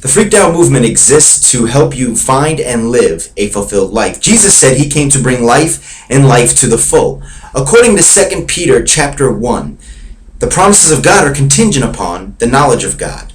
The Freaked Out movement exists to help you find and live a fulfilled life. Jesus said he came to bring life and life to the full. According to 2 Peter chapter 1, the promises of God are contingent upon the knowledge of God.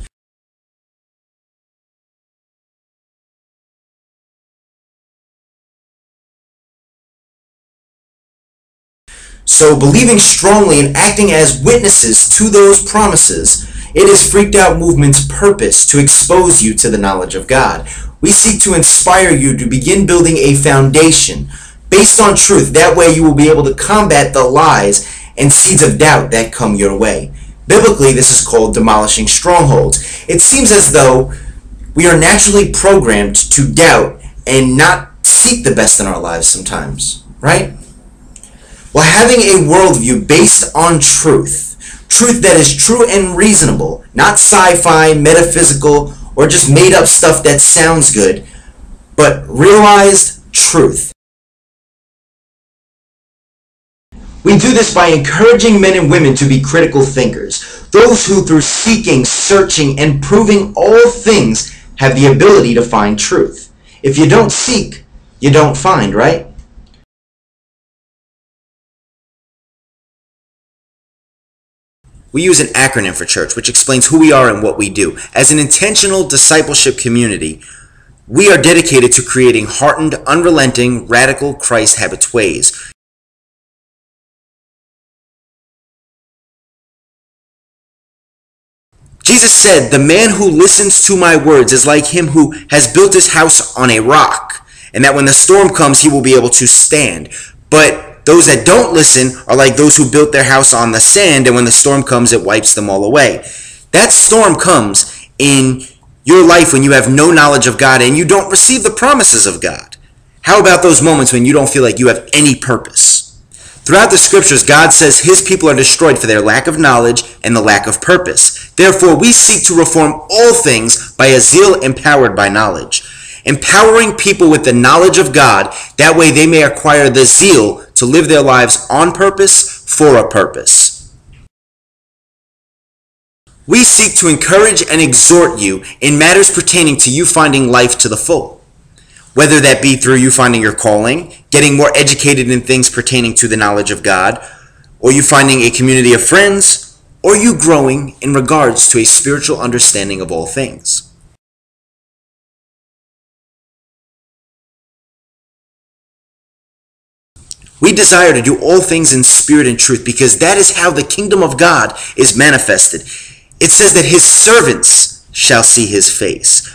So believing strongly and acting as witnesses to those promises, it is Freaked Out Movement's purpose to expose you to the knowledge of God. We seek to inspire you to begin building a foundation based on truth. That way you will be able to combat the lies and seeds of doubt that come your way. Biblically, this is called demolishing strongholds. It seems as though we are naturally programmed to doubt and not seek the best in our lives sometimes, right? Well, having a worldview based on truth that is true and reasonable, not sci-fi, metaphysical, or just made up stuff that sounds good, but realized truth. We do this by encouraging men and women to be critical thinkers, those who through seeking, searching, and proving all things have the ability to find truth. If you don't seek, you don't find, right? We use an acronym for church, which explains who we are and what we do. As an intentional discipleship community, we are dedicated to creating heartened, unrelenting, radical Christ habits ways. Jesus said, "The man who listens to my words is like him who has built his house on a rock, and that when the storm comes, he will be able to stand. But those that don't listen are like those who built their house on the sand, and when the storm comes, it wipes them all away." That storm comes in your life when you have no knowledge of God and you don't receive the promises of God. How about those moments when you don't feel like you have any purpose? Throughout the scriptures, God says his people are destroyed for their lack of knowledge and the lack of purpose. Therefore, we seek to reform all things by a zeal empowered by knowledge. Empowering people with the knowledge of God, that way they may acquire the zeal to live their lives on purpose for a purpose. We seek to encourage and exhort you in matters pertaining to you finding life to the full. Whether that be through you finding your calling, getting more educated in things pertaining to the knowledge of God, or you finding a community of friends, or you growing in regards to a spiritual understanding of all things. We desire to do all things in spirit and truth because that is how the kingdom of God is manifested. It says that his servants shall see his face.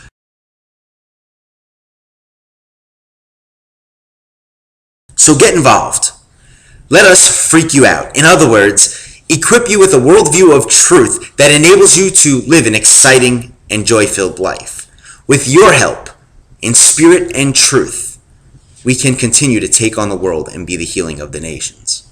So get involved. Let us freak you out. In other words, equip you with a worldview of truth that enables you to live an exciting and joy-filled life. With your help, in spirit and truth, we can continue to take on the world and be the healing of the nations.